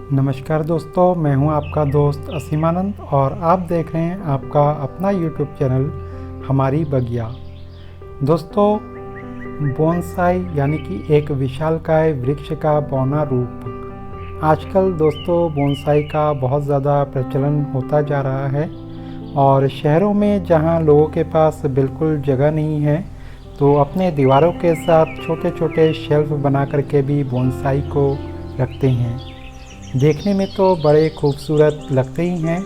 नमस्कार दोस्तों, मैं हूं आपका दोस्त असीमानंद और आप देख रहे हैं आपका अपना यूट्यूब चैनल हमारी बगिया। दोस्तों, बोनसाई यानी कि एक विशालकाय वृक्ष का बौना रूप। आजकल दोस्तों बोनसाई का बहुत ज़्यादा प्रचलन होता जा रहा है और शहरों में जहां लोगों के पास बिल्कुल जगह नहीं है तो अपने दीवारों के साथ छोटे छोटे शेल्फ बना करके भी बोनसाई को रखते हैं। देखने में तो बड़े खूबसूरत लगते ही हैं,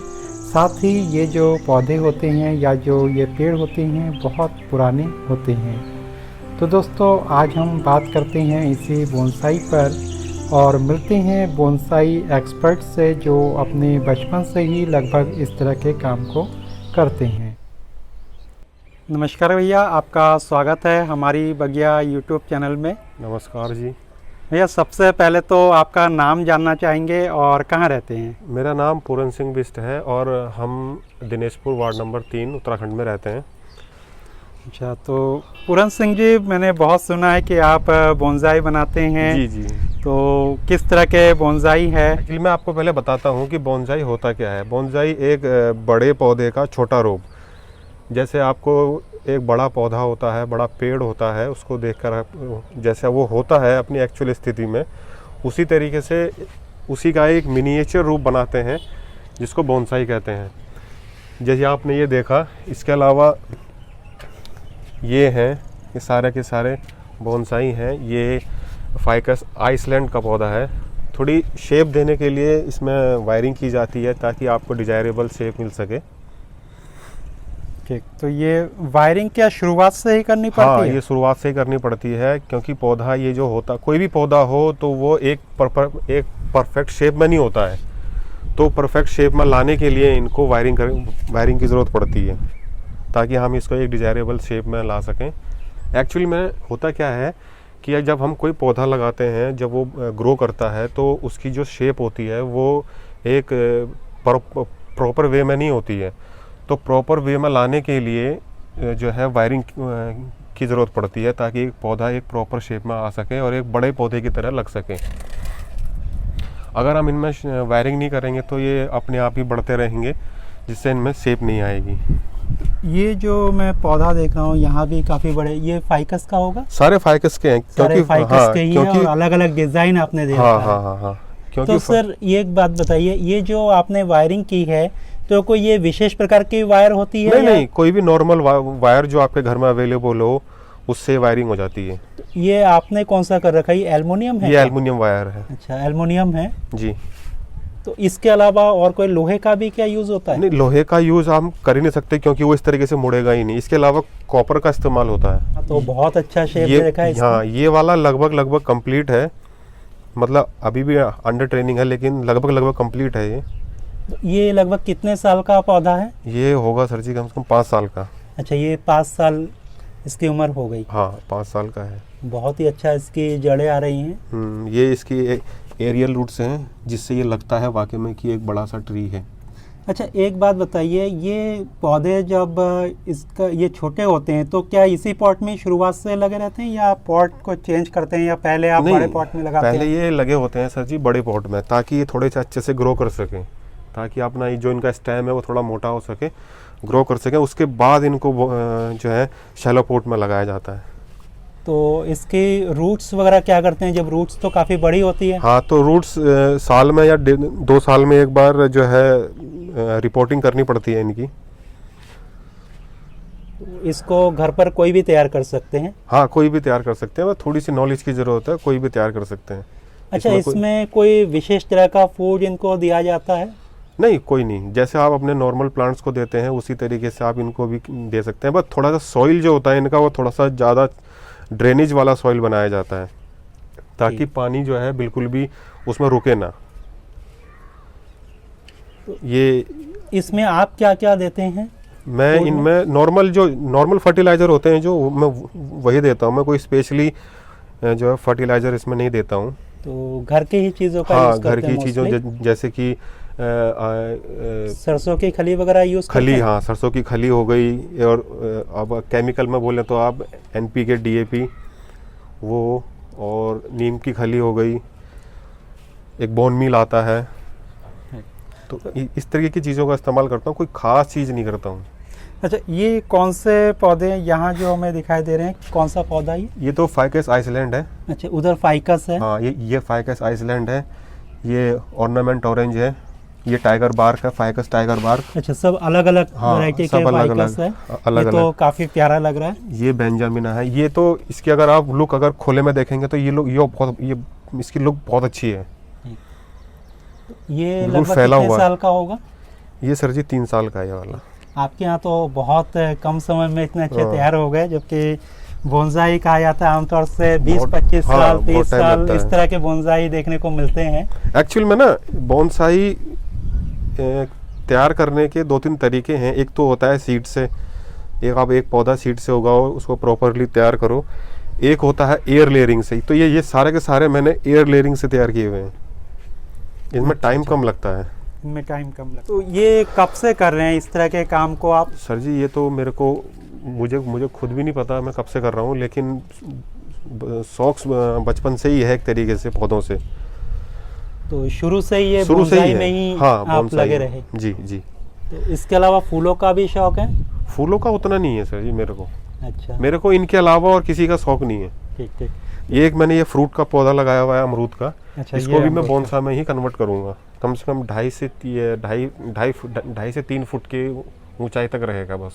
साथ ही ये जो पौधे होते हैं या जो ये पेड़ होते हैं बहुत पुराने होते हैं। तो दोस्तों आज हम बात करते हैं इसी बोनसाई पर और मिलते हैं बोनसाई एक्सपर्ट से जो अपने बचपन से ही लगभग इस तरह के काम को करते हैं। नमस्कार भैया, आपका स्वागत है हमारी बगिया यूट्यूब चैनल में। नमस्कार जी। भैया सबसे पहले तो आपका नाम जानना चाहेंगे और कहाँ रहते हैं? मेरा नाम पूरन सिंह बिष्ट है और हम दिनेशपुर वार्ड नंबर 3 उत्तराखंड में रहते हैं। अच्छा, तो पूरन सिंह जी, मैंने बहुत सुना है कि आप बोनसाई बनाते हैं। जी जी। तो किस तरह के बोनसाई है? एक्चुअली मैं आपको पहले बताता हूँ कि बोनसाई होता क्या है। बोनसाई एक बड़े पौधे का छोटा रूप। जैसे आपको एक बड़ा पौधा होता है, बड़ा पेड़ होता है, उसको देखकर जैसे वो होता है अपनी एक्चुअल स्थिति में, उसी तरीके से उसी का एक मिनिएचर रूप बनाते हैं जिसको बोनसाई कहते हैं। जैसे आपने ये देखा, इसके अलावा ये हैं, ये सारे के सारे बोनसाई हैं। ये फाइकस आइसलैंड का पौधा है। थोड़ी शेप देने के लिए इसमें वायरिंग की जाती है ताकि आपको डिजायरेबल शेप मिल सके। ठीक, तो ये वायरिंग क्या शुरुआत से ही करनी पड़ती हाँ, है? ये शुरुआत से ही करनी पड़ती है क्योंकि पौधा ये जो होता, कोई भी पौधा हो तो वो एक परफेक्ट शेप में नहीं होता है। तो परफेक्ट शेप में लाने के लिए इनको वायरिंग की ज़रूरत पड़ती है ताकि हम इसको एक डिजायरेबल शेप में ला सकें। एक्चुअली में होता क्या है कि जब हम कोई पौधा लगाते हैं, जब वो ग्रो करता है तो उसकी जो शेप होती है वो एक प्रॉपर वे में नहीं होती है। तो प्रॉपर वे में लाने के लिए जो है वायरिंग की ज़रूरत पड़ती है ताकि एक पौधा एक प्रॉपर शेप में आ सके और एक बड़े पौधे की तरह लग सके। अगर हम इनमें वायरिंग नहीं करेंगे तो ये अपने आप ही बढ़ते रहेंगे, जिससे इनमें शेप नहीं आएगी। ये जो मैं पौधा देख रहा हूँ यहाँ भी काफी बड़े, ये फाइकस का होगा? सारे फाइकस के हैं सारे फाइकस के ही हैं और अलग अलग डिजाइन आपने दे रखा है। हाँ। क्योंकि तो सर ये एक बात बताइए, ये जो आपने वायरिंग की है तो कोई ये विशेष प्रकार की वायर होती है? नहीं, कोई भी नॉर्मल वायर जो आपके घर में अवेलेबल हो उससे वायरिंग हो जाती है। ये आपने कौन सा कर रखा है? ये एल्युमिनियम है? ये एल्युमिनियम वायर है। अच्छा, एल्युमिनियम है जी। तो इसके अलावा और कोई लोहे का भी क्या यूज होता है? नहीं, लोहे का यूज हम कर ही नहीं सकते क्योंकि वो इस तरीके से मुड़ेगा ही नहीं। इसके अलावा कॉपर का इस्तेमाल होता है। तो बहुत अच्छा शेप दे रखा है। हाँ, ये वाला लगभग कंप्लीट है, मतलब अभी भी अंडर ट्रेनिंग है लेकिन लगभग कंप्लीट है। ये लगभग कितने साल का पौधा है? ये होगा सर जी कम से कम 5 साल का। अच्छा, ये 5 साल इसकी उम्र हो गई? हाँ, 5 साल का है। बहुत ही अच्छा इसकी जड़ें आ रही हैं। ये इसकी एरियल रूट्स हैं जिससे ये लगता है वाकई में कि एक बड़ा सा ट्री है। अच्छा, एक बात बताइए, ये पौधे जब इसका ये छोटे होते हैं तो क्या इसी पॉट में शुरुआत से लगे रहते हैं या पॉट को चेंज करते हैं या पहले आप बड़े पॉट में लगाते हैं? पहले ये लगे होते हैं सर जी बड़े पॉट में ताकि ये थोड़े से अच्छे से ग्रो कर सकें, ताकि अपना जो इनका स्टेम है वो थोड़ा मोटा हो सके, ग्रो कर सके। उसके बाद इनको जो है शैलो पॉट में लगाया जाता है। तो इसकी रूट्स वगैरह क्या करते हैं? जब रूट्स तो काफ़ी बड़ी होती है। हाँ, तो रूट्स साल में या 2 साल में एक बार जो है रिपोर्टिंग करनी पड़ती है इनकी। इसको घर पर कोई भी तैयार कर सकते हैं? हाँ, कोई भी तैयार कर सकते हैं, बस थोड़ी सी नॉलेज की ज़रूरत है, कोई भी तैयार कर सकते हैं। अच्छा, इसमें कोई विशेष तरह का फूड इनको दिया जाता है? नहीं, कोई नहीं। जैसे आप अपने नॉर्मल प्लांट्स को देते हैं उसी तरीके से आप इनको भी दे सकते हैं। बस थोड़ा सा सॉइल जो होता है इनका वो थोड़ा सा ज़्यादा ड्रेनेज वाला सॉइल बनाया जाता है ताकि पानी जो है बिल्कुल भी उसमें रुके ना। तो ये इसमें आप क्या क्या देते हैं? मैं इनमें नॉर्मल फर्टिलाइज़र होते हैं जो मैं वही देता हूँ। मैं कोई स्पेशली जो है फर्टिलाइज़र इसमें नहीं देता हूँ। तो घर की ही चीज़ों का हाँ, यूज़ करते हैं? घर की चीज़ों जैसे कि सरसों की खली वगैरह यूज़ करते हैं? हाँ, सरसों की खली हो गई। और अब केमिकल में बोले तो आप NPK DAP वो, और नीम की खली हो गई। एक बोन मील आता है। तो इस तरीके की चीज़ों का इस्तेमाल करता हूँ, कोई ख़ास चीज़ नहीं करता हूँ। अच्छा, ये कौन से पौधे हैं यहाँ जो हमें दिखाई दे रहे हैं, कौन सा पौधा ये तो फाइकस आइसलैंड है। अच्छा, उधर फाइकस है। हाँ, ये फाइकस आइसलैंड है। ये ऑर्नामेंट ऑरेंज है। ये टाइगर बार्क है, फाइकस टाइगर बार्क। अच्छा, सब अलग अलग हाँ, वैरायटी सब के अलग फाइकस अलग, है। अलग ये तो अलग। काफी प्यारा लग रहा है। ये बेंजामिना है। ये तो इसकी अगर आप लुक अगर खोले में देखेंगे तो ये इसकी लुक बहुत अच्छी है। ये बिल्कुल लगभग फैला कितने हुआ है। साल का होगा? ये सर जी 3 साल का है ये वाला। आपके यहाँ तो बहुत कम समय में इतने अच्छे हाँ। तैयार हो गए, जबकि बोनसाई कहा जाता है आमतौर से 20-25 हाँ, साल, बहुत 30 टाइम साल लगता इस है। तरह के बोनसाई देखने को मिलते हैं। एक्चुअल में ना बोनसाई तैयार करने के 2-3 तरीके हैं। एक तो होता है सीड से, आप एक पौधा सीड से उगाओ, उसको प्रॉपरली तैयार करो। एक होता है एयर लेयरिंग से। तो ये सारे के सारे मैंने एयर लेयरिंग से तैयार किए हुए हैं। इनमें टाइम कम लगता है। इनमें टाइम कम लगता है। तो ये कब से कर रहे हैं इस तरह के काम को आप? सर जी ये तो मुझे खुद भी नहीं पता मैं कब से कर रहा हूँ, लेकिन शौक बचपन से ही है एक तरीके से पौधों से। तो शुरू से ही ये शुरू से ही बोनसाई है। में ही हाँ, आप बोनसाई लगे में। रहे? जी जी। तो इसके अलावा फूलों का भी शौक है? फूलों का उतना नहीं है सर जी मेरे को। अच्छा, मेरे को इनके अलावा और किसी का शौक नहीं है। ठीक ठीक। ये एक मैंने ये फ्रूट का पौधा लगाया हुआ है, अमरूद का। अच्छा, इसको ये भी मैं अमरूद का। बोनसा में ही कन्वर्ट करूंगा। कम से कम 2.5 से 3 फुट की ऊंचाई तक रहेगा बस।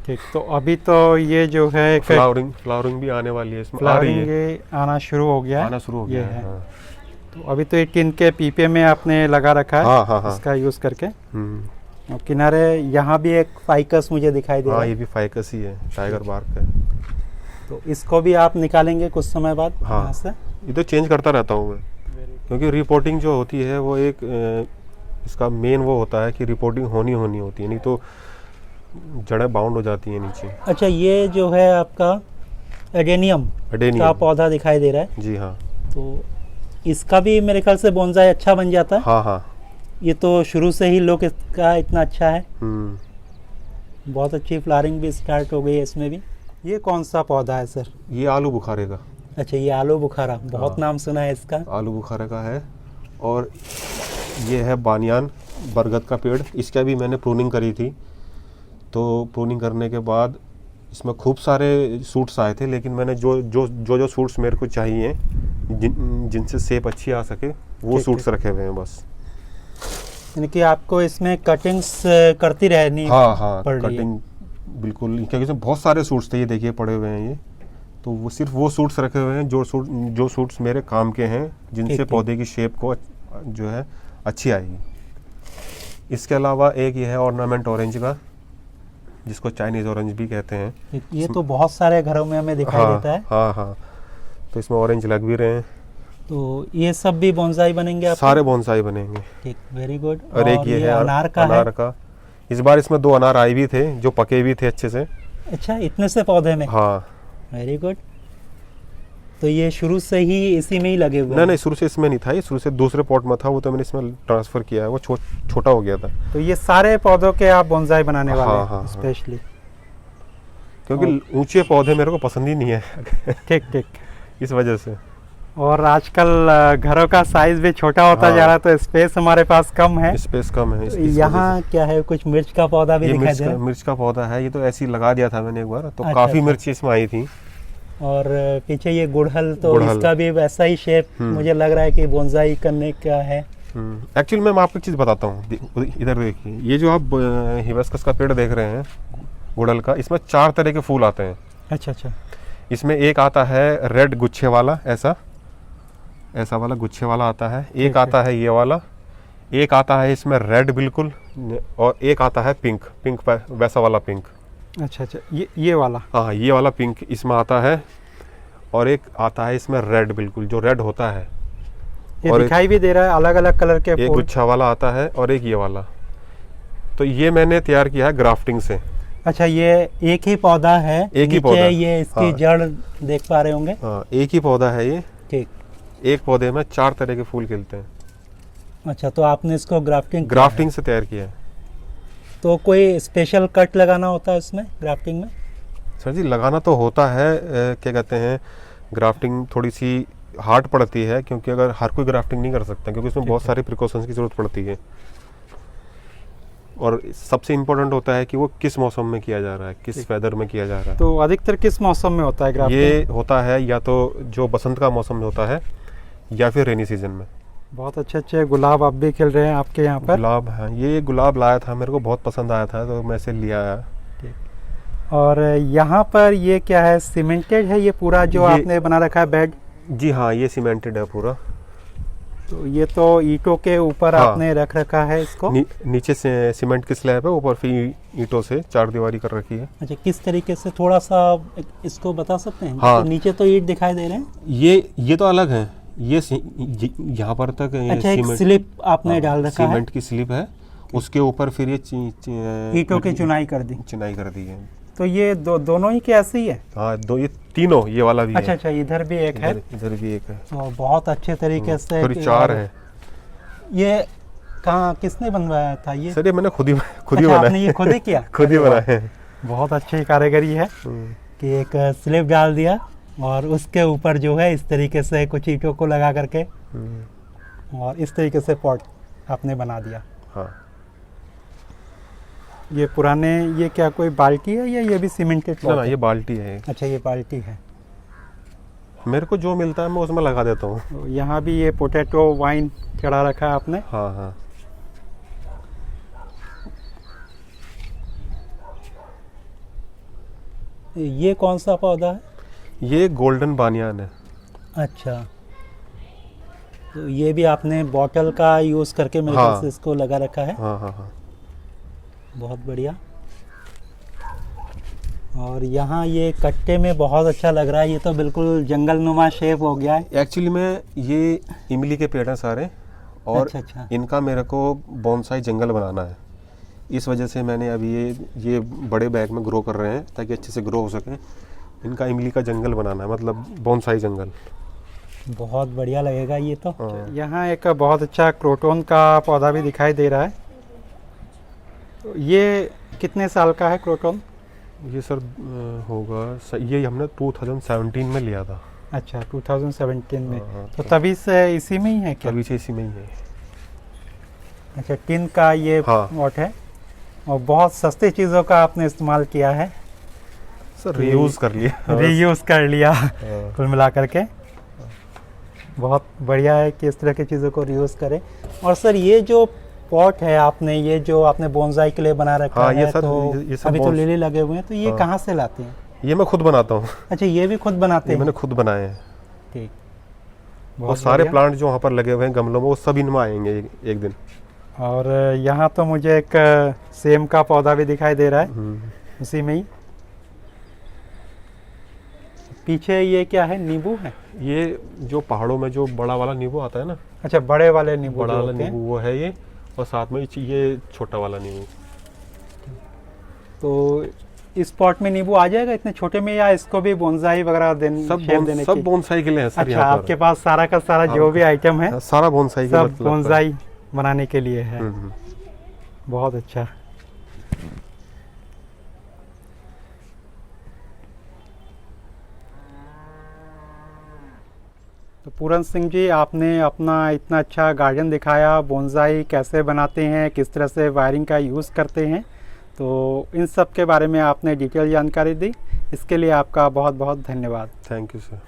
ठीक, तो अभी तो ये जो है फ्लावरिंग भी आने वाली है इसमें। आ रही है, फ्लावरिंग आना शुरू हो गया है। आना शुरू हो ये गया है। है। हाँ। तो अभी तो एक टिन के पीपे में आपने लगा रखा है। हाँ, हाँ, हाँ। इसका यूज करके। हम्म। और किनारे यहाँ भी एक फाइकस मुझे दिखाई दे रहा हाँ, है। ये भी फाइकस ही है, टाइगर बार्क है। तो इसको भी आप निकालेंगे कुछ समय बाद हाँ। यहाँ से? ये तो चेंज करता रहता हूँ मैं, क्योंकि रिपोर्टिंग जो होती है वो एक इसका मेन वो होता है कि रिपोर्टिंग होनी होती है, नहीं तो जड़ें बाउंड हो जाती हैं नीचे। अच्छा, ये जो है आपका एडेनियम का पौधा दिखाई दे रहा है। जी हाँ। तो इसका भी मेरे ख्याल से बोनसाई अच्छा बन जाता है। हाँ हाँ। ये तो शुरू से ही लुक इसका इतना अच्छा है। हम्म। बहुत अच्छी फ्लावरिंग भी स्टार्ट हो गई है इसमें भी। ये कौन सा पौधा है सर? ये आलू बुखारे का। अच्छा, ये आलू बुखारा, बहुत हाँ। नाम सुना है इसका। आलू बुखारे का है। और ये है बानियान, बरगद का पेड़। इसका भी मैंने प्रूनिंग करी थी। तो प्रूनिंग करने के बाद इसमें खूब सारे सूट्स आए थे, लेकिन मैंने जो सूट्स मेरे को चाहिए जिनसे शेप अच्छी आ सके वो ठीक, सूट्स ठीक। रखे हुए हैं बस। यानी कि आपको इसमें कटिंग्स करती रहनी हाँ हाँ, पड़ रही है। कटिंग बिल्कुल, क्योंकि इसमें बहुत सारे सूट्स थे, ये देखिए पड़े हुए हैं ये। तो वो सिर्फ वो सूट्स रखे हुए हैं जो सूट्स मेरे काम के हैं, जिनसे ठीक। पौधे की शेप को जो है अच्छी आएगी। इसके अलावा एक ये है ऑर्नामेंट ऑरेंज का, जिसको चाइनीज ऑरेंज भी कहते हैं। ये तो बहुत सारे घरों में हमें दिखाई हाँ, देता है। हाँ हाँ। तो इसमें ऑरेंज लग भी रहे हैं। तो ये सब भी बोनसाई बनेंगे आपके? सारे बोनसाई बनेंगे। ठीक, वेरी गुड। और एक ये है अनार का अनार है। का। इस बार इसमें 2 अनार आए भी थे जो पके भी थे अच्छे से। अच्छा, इतने से पौधे में? हाँ। Very good. तो ये शुरू से ही इसी में ही लगे हुए हैं? नहीं, शुरू से इसमें नहीं था, ये शुरू से दूसरे पॉट में था, वो तो मैंने इसमें ट्रांसफर किया है, वो छोटा हो गया था। तो ये सारे पौधों के आप बोनसाई बनाने वाले हाँ, हैं हाँ, हाँ। स्पेशली? क्योंकि ऊंचे पौधे मेरे को पसंद ही नहीं है। ठीक ठीक। इस वजह से। और आजकल घरों का साइज भी छोटा होता हाँ। जा रहा है, तो स्पेस हमारे पास कम है। स्पेस कम है तो यहाँ क्या है, कुछ मिर्च का पौधा भी ये दिखाई दे रहा है? मिर्च का पौधा है। ये तो ऐसे ही लगा दिया था मैंने एक बार, तो अच्छा, काफी अच्छा। मिर्ची इसमें आई थी। और पीछे ये गुड़हल, तो गुड़हल। इसका भी वैसा ही शेप मुझे लग रहा है कि बोनसाई करने का है। एक्चुअली मैं आपको एक चीज़ बताता हूँ, इधर देखिए, ये जो आप हिबिस्कस का पेड़ देख रहे हैं गुड़हल का, इसमें 4 तरह के फूल आते हैं। अच्छा अच्छा। इसमें एक आता है रेड गुच्छे वाला, ऐसा वाला गुच्छे वाला आता है। एक ठीक आता है ये वाला, एक आता है इसमें रेड बिल्कुल, और एक आता है पिंक वैसा वाला पिंक। अच्छा अच्छा, ये वाला? हाँ, ये वाला पिंक इसमें आता है। और एक आता है इसमें रेड बिल्कुल, जो रेड होता है। ये और दिखाई भी दे रहा है अलग अलग कलर के एक फूल। गुच्छा वाला आता है और एक ये वाला। तो ये मैंने तैयार किया है ग्राफ्टिंग से। अच्छा, ये एक ही पौधा है? एक ही नीचे पौधा। ये इसकी हाँ। जड़ देख पा रहे होंगे। हाँ, एक ही पौधा है ये। ठीक। एक पौधे में 4 तरह के फूल खिलते हैं। अच्छा, तो आपने इसको ग्राफ्टिंग से तैयार किया है। तो कोई स्पेशल कट लगाना होता है उसमें ग्राफ्टिंग में? सर जी लगाना तो होता है, क्या कहते हैं, ग्राफ्टिंग थोड़ी सी हार्ड पड़ती है, क्योंकि अगर हर कोई ग्राफ्टिंग नहीं कर सकता, क्योंकि इसमें बहुत सारे प्रिकॉशंस की ज़रूरत पड़ती है। और सबसे इम्पोर्टेंट होता है कि वो किस मौसम में किया जा रहा है, किस वेदर में किया जा रहा है। तो अधिकतर किस मौसम में होता है ग्राफ्टिंग? ये होता है या तो जो बसंत का मौसम में होता है या फिर रेनी सीजन में। बहुत अच्छे अच्छे गुलाब अब भी खिल रहे हैं आपके यहाँ पर। गुलाब है, ये गुलाब लाया था, मेरे को बहुत पसंद आया था तो मैं इसे लिया आया। और यहाँ पर ये क्या है, सीमेंटेड है ये पूरा जो आपने बना रखा है बेड? जी हाँ, ये सीमेंटेड है पूरा। तो ये तो ईंटों के ऊपर हाँ, आपने रख रखा है इसको? नीचे से सीमेंट की स्लैब है, ऊपर फिर ईंटों से चार दीवारी कर रखी है। अच्छा, किस तरीके से थोड़ा सा इसको बता सकते हैं? हाँ, तो नीचे तो ईंट दिखाई दे रहे हैं, ये तो अलग है। ये यहाँ पर तक अच्छा एक स्लिप आपने डाल रखा है, सीमेंट की स्लिप है, उसके ऊपर फिर ये ईंटों की चुनाई कर दी। चिनाई कर दी है। तो ये दोनों ही कैसे ही है? हाँ, ये तीनों, ये वाला भी अच्छा है। अच्छा, इधर भी एक है, इधर भी एक है। और बहुत अच्छे तरीके से सॉरी, चार है। ये कहाँ किसने बनवाया था ये? सर ये मैंने खुद ही अच्छा, बनाया। आपने ये खुद ही किया? खुद ही बनाया है। बहुत अच्छी कारीगरी है कि एक स्लिप डाल दिया और उसके ऊपर जो है इस तरीके से कुछ ईंटों को लगा करके और इस तरीके से पॉट आपने बना दिया। हाँ, ये पुराने, ये क्या कोई बाल्टी है या ये भी सीमेंटेड ना पॉट है? ये बाल्टी है। अच्छा, ये बाल्टी है। मेरे को जो मिलता है मैं उसमें लगा देता हूँ। तो यहाँ भी ये पोटैटो वाइन चढ़ा रखा है आपने। हाँ हाँ, ये कौन सा पौधा है? ये गोल्डन बानियान है। अच्छा, तो ये भी आपने बॉटल का यूज़ करके मेरे ख्याल से इसको लगा रखा है। हाँ हाँ हाँ, बहुत बढ़िया। और यहाँ ये कट्टे में बहुत अच्छा लग रहा है, ये तो बिल्कुल जंगल नुमा शेप हो गया है। एक्चुअली में ये इमली के पेड़ हैं सारे, और अच्छा अच्छा, इनका मेरे को बोनसाई जंगल बनाना है। इस वजह से मैंने अभी ये बड़े बैग में ग्रो कर रहे हैं ताकि अच्छे से ग्रो हो सके। इनका इमली का जंगल बनाना है, मतलब बोनसाई जंगल। बहुत बढ़िया लगेगा ये तो। हाँ। यहाँ एक बहुत अच्छा क्रोटोन का पौधा भी दिखाई दे रहा है। तो ये कितने साल का है क्रोटोन? ये सर ये हमने 2017 में लिया था। अच्छा, 2017 में। हाँ, तो तभी से इसी में ही है क्या? अभी से इसी में ही है। अच्छा, टिन का ये हाँ। पॉट है और बहुत सस्ती चीज़ों का आपने इस्तेमाल किया है। सर रीयूज़ कर लिया। रीयूज़ कर लिया हाँ। कुल मिला करके। बहुत बढ़िया है कि इस तरह की चीज़ों को रीयूज़ करें। और सर ये जो पॉट है आपने, ये जो आपने बोनसाई के लिए बना रखा हाँ, है, ये सर, तो ये सब अभी तो लिली लगे हुए हैं, तो ये कहाँ से लाते हैं? ये मैं खुद बनाता हूँ। अच्छा, ये भी खुद बनाते ये हैं? मैंने खुद बनाए हैं। ठीक, वो बहुत सारे बढ़िया। प्लांट जो वहाँ पर लगे हुए हैं गमलों में, वो सब इनमें आएंगे एक दिन। और यहाँ तो मुझे एक सेम का पौधा भी दिखाई दे रहा है उसी में ही। पीछे ये क्या है, नींबू है? ये जो पहाड़ों में जो बड़ा वाला नींबू आता है ना, अच्छा, बड़े वाले नींबू बड़ा जो वाला होते हैं। नींबू वो है ये, और साथ में ये छोटा वाला नींबू। तो इस पॉट में नींबू आ जाएगा इतने छोटे में, या इसको भी बोनसाई वगैरह देने सब की? बोनसाई के लिए है सर। अच्छा, यहाँ पर आपके पास सारा का सारा जो भी आइटम है सारा बोनसाई के सब मतलब बोनसाई बनाने के लिए है। हम्म। बहुत अच्छा। तो पूरन सिंह जी, आपने अपना इतना अच्छा गार्डन दिखाया, बोनसाई कैसे बनाते हैं, किस तरह से वायरिंग का यूज़ करते हैं, तो इन सब के बारे में आपने डिटेल जानकारी दी। इसके लिए आपका बहुत बहुत धन्यवाद। Thank you sir.